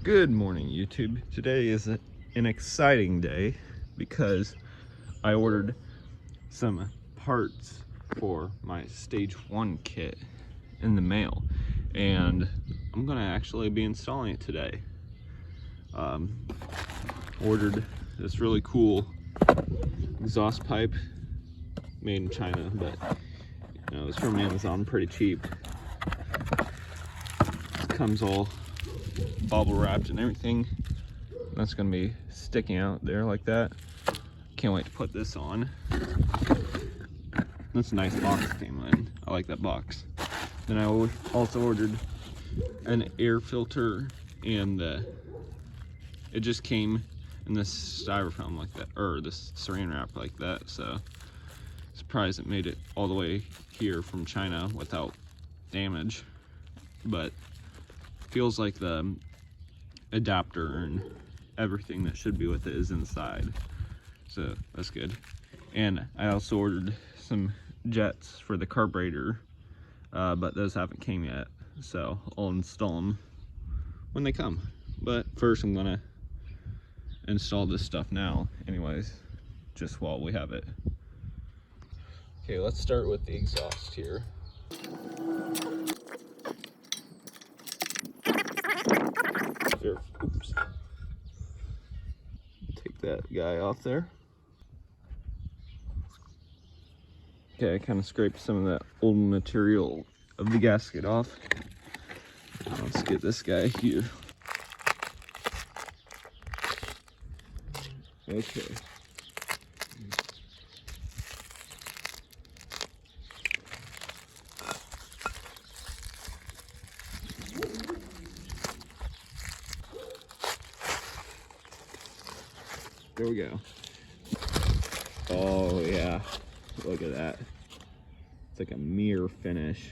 Good morning, YouTube. Today is an exciting day because I ordered some parts for my stage 1 kit in the mail, and I'm gonna actually be installing it today. Ordered this really cool exhaust pipe made in China, but you know, it's from Amazon, pretty cheap. It comes all bubble wrapped and everything. That's gonna be sticking out there like that. Can't wait to put this on. That's a nice box it came in. I like that box. Then I also ordered an air filter, and it just came in this styrofoam like that, or this saran wrap like that. So surprised it made it all the way here from China without damage, but feels like the adapter and everything that should be with it is inside, so that's good. And I also ordered some jets for the carburetor, but those haven't came yet, so I'll install them when they come. But first I'm gonna install this stuff now anyways, just while we have it. Okay, let's start with the exhaust here. Oops. Take that guy off there. Okay, I kind of scraped some of that old material of the gasket off. Let's get this guy here. Okay. There we go. Oh yeah, look at that. It's like a mirror finish.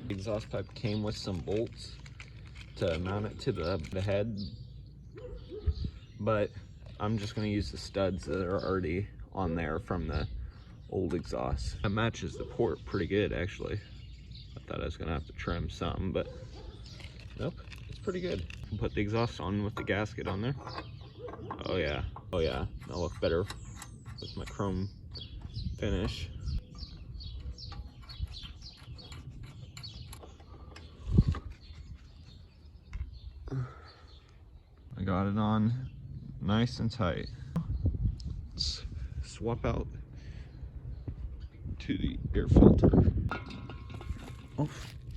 The exhaust pipe came with some bolts to mount it to the head, but I'm just gonna use the studs that are already on there from the old exhaust. That matches the port pretty good, actually. I thought I was gonna have to trim something, but nope, it's pretty good. Put the exhaust on with the gasket on there. Oh yeah, that'll look better with my chrome finish. I got it on nice and tight. Let's swap out to the air filter. Oh,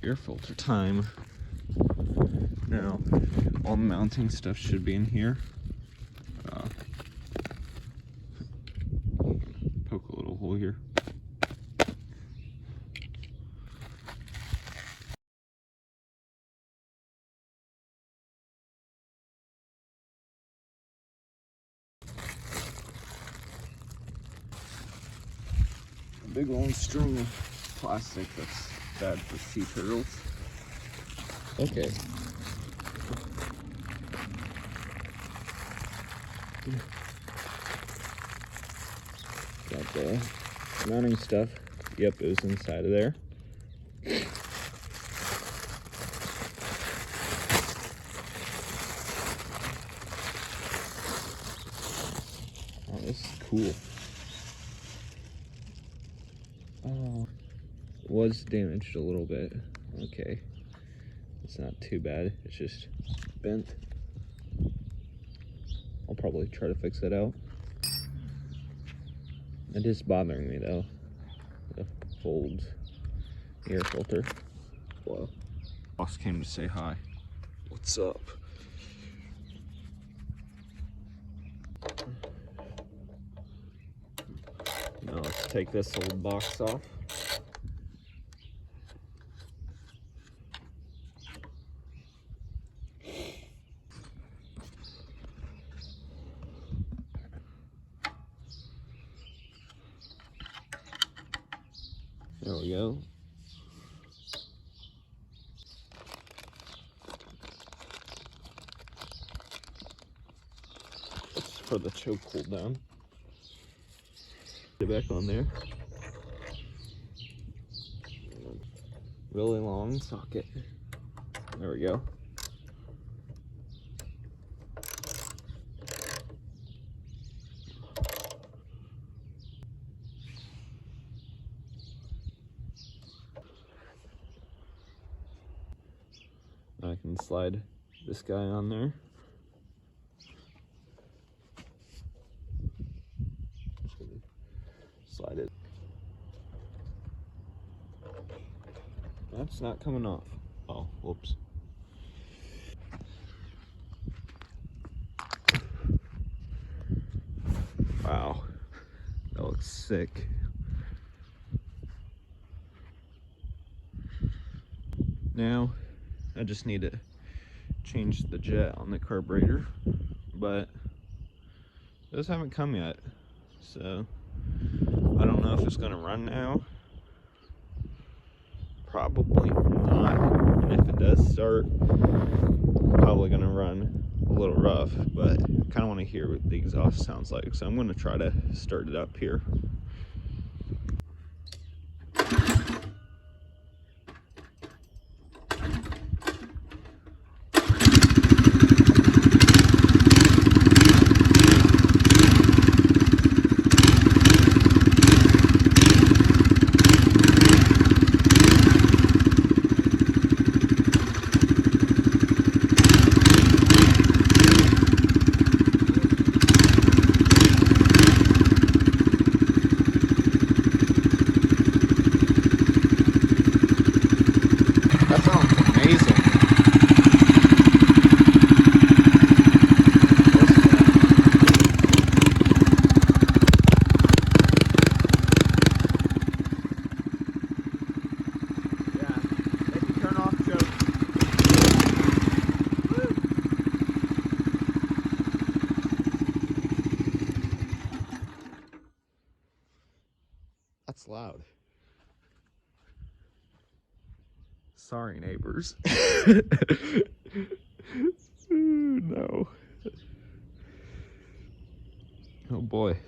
air filter time. Now, all the mounting stuff should be in here. Poke a little hole here. A big long string of plastic that's bad for sea turtles. Okay. Got the mounting stuff. Yep, it was inside of there. Oh, this is cool. Oh, it was damaged a little bit. Okay, it's not too bad. It's just bent. I'll probably try to fix it out. It is bothering me though, the folds, air filter. Whoa. Boss came to say hi. What's up? Now let's take this old box off. There we go. It's for the choke hold down. Get back on there. Really long socket. we go. I can slide this guy on there. Slide it. That's not coming off. Oh, whoops. Wow, that looks sick. Now, I just need to change the jet on the carburetor, but those haven't come yet, so I don't know if it's gonna run now. Probably not, and if it does start, probably gonna run a little rough, but I kind of want to hear what the exhaust sounds like, so I'm going to try to start it up here. That sounds amazing. Yeah, maybe turn off choke. Woo. That's loud. Sorry, neighbors. No. Oh boy.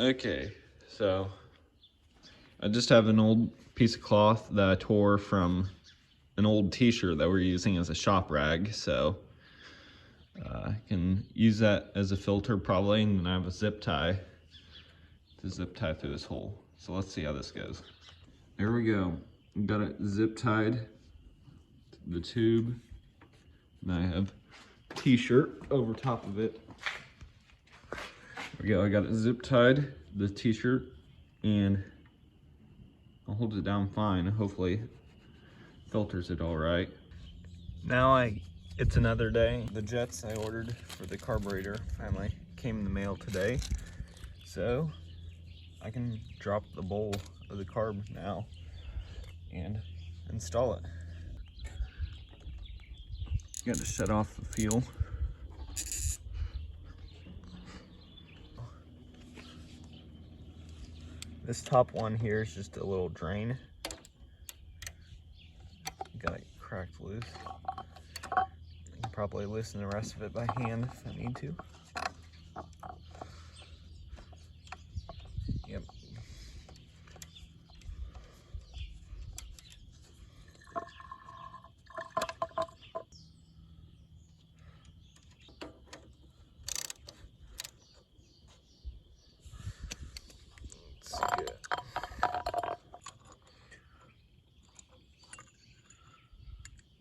Okay, so I just have an old piece of cloth that I tore from an old t-shirt that we're using as a shop rag, so I can use that as a filter probably, and then I have a zip tie to zip tie through this hole. So let's see how this goes. There we go. Got it zip tied to the tube, and I have t-shirt over top of it. There we go, I got it zip tied, the t-shirt, and I'll hold it down fine. Hopefully filters it all right. Now it's another day. The jets I ordered for the carburetor finally came in the mail today. So I can drop the bowl of the carb now and install it. Got to shut off the fuel. This top one here is just a little drain. Got it cracked loose. I can probably loosen the rest of it by hand if I need to. Yep. Let's see it.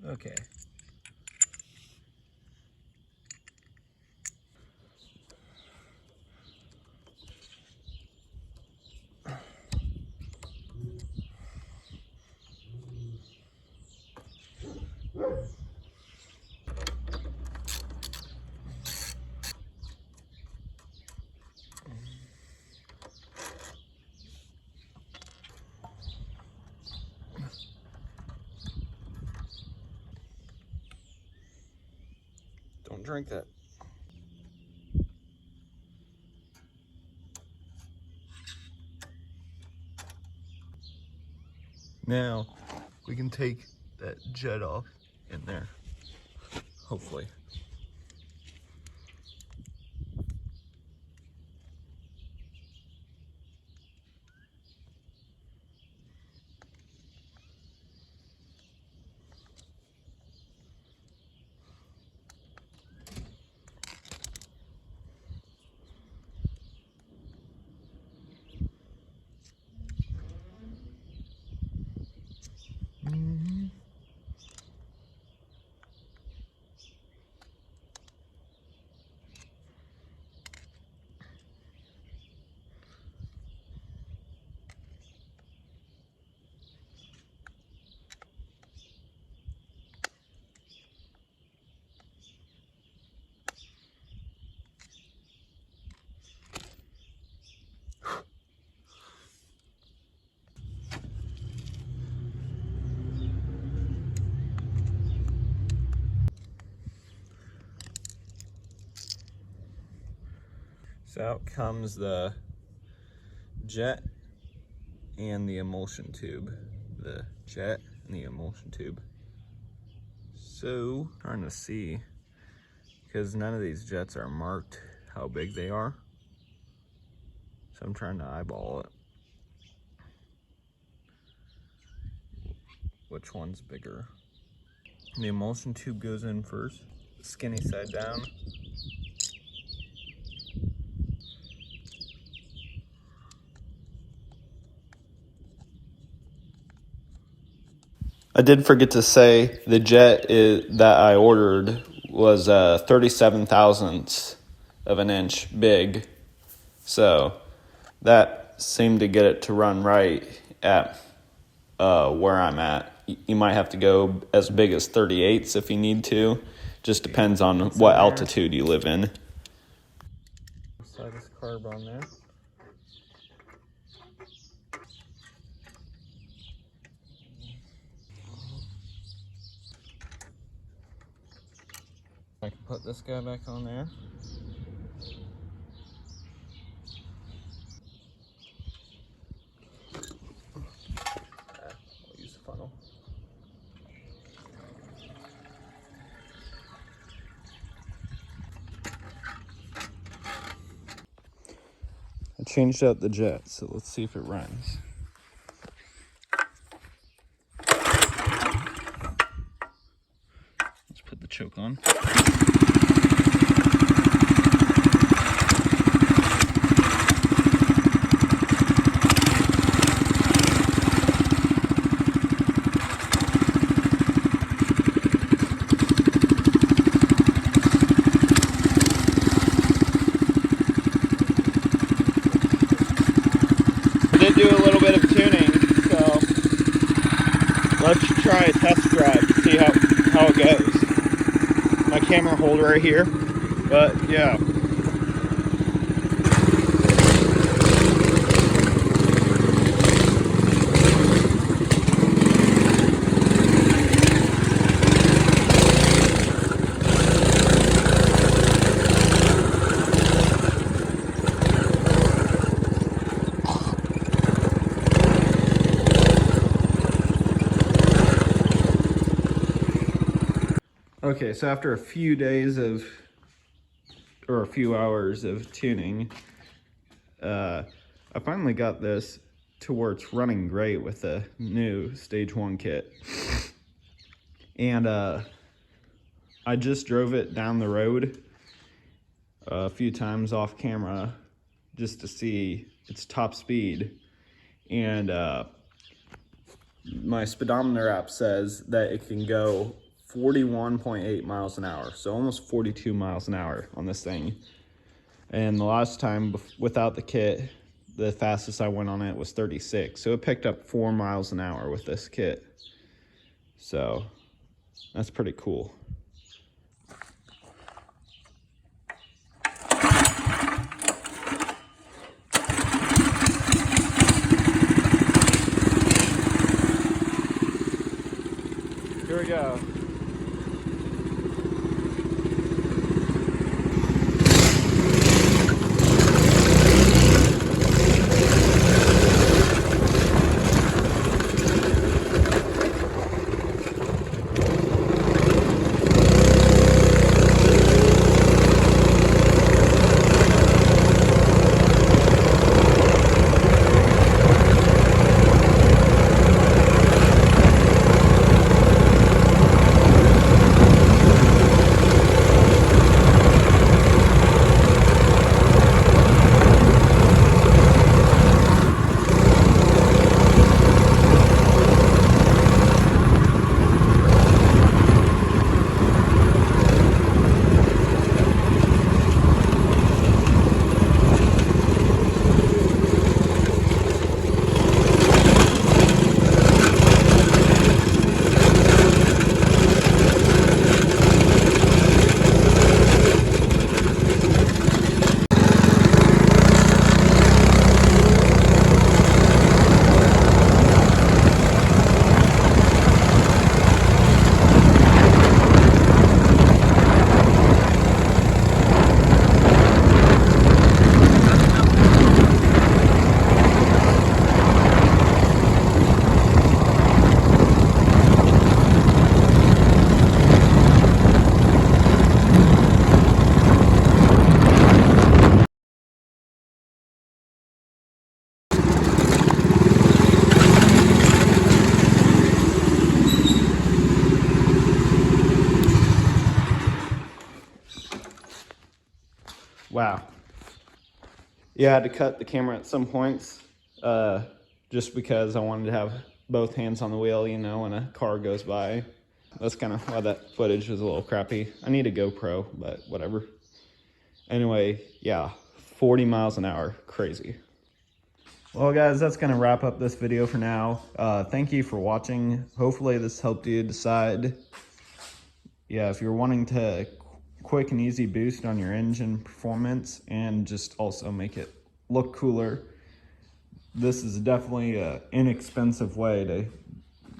Okay. drink that. Now we can take that jet off in there, hopefully. So out comes the jet and the emulsion tube. The jet and the emulsion tube. So, trying to see, because none of these jets are marked how big they are. So I'm trying to eyeball it. Which one's bigger? The emulsion tube goes in first, skinny side down. I did forget to say the jet that I ordered was 37 thousandths of an inch big. So that seemed to get it to run right at where I'm at. You might have to go as big as 38s if you need to. Just depends on what altitude you live in. Slide this carb on there. I can put this guy back on there. I'll use the funnel. I changed out the jet, so let's see if it runs. Let's put the choke on. Do a little bit of tuning, so let's try a test drive to see how it goes. My camera holder right here, but yeah. Okay, so after a few days or a few hours of tuning, I finally got this to where it's running great with the new Stage 1 kit. And I just drove it down the road a few times off camera just to see its top speed. And my speedometer app says that it can go 41.8 miles an hour, so almost 42 miles an hour on this thing. And the last time without the kit, the fastest I went on it was 36, so it picked up 4 miles an hour with this kit. So that's pretty cool. Here we go. Wow. Yeah, I had to cut the camera at some points, just because I wanted to have both hands on the wheel, you know, when a car goes by. That's kind of why that footage was a little crappy. I need a GoPro, but whatever. Anyway, yeah, 40 miles an hour, crazy. Well guys, that's gonna wrap up this video for now. Thank you for watching. Hopefully this helped you decide, yeah, if you're wanting to quick and easy boost on your engine performance and just also make it look cooler, this is definitely an inexpensive way to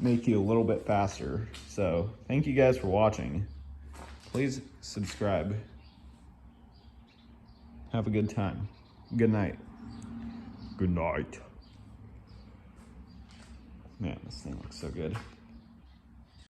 make you a little bit faster. So thank you guys for watching. Please subscribe. Have a good time. Good night. Good night. Man, this thing looks so good.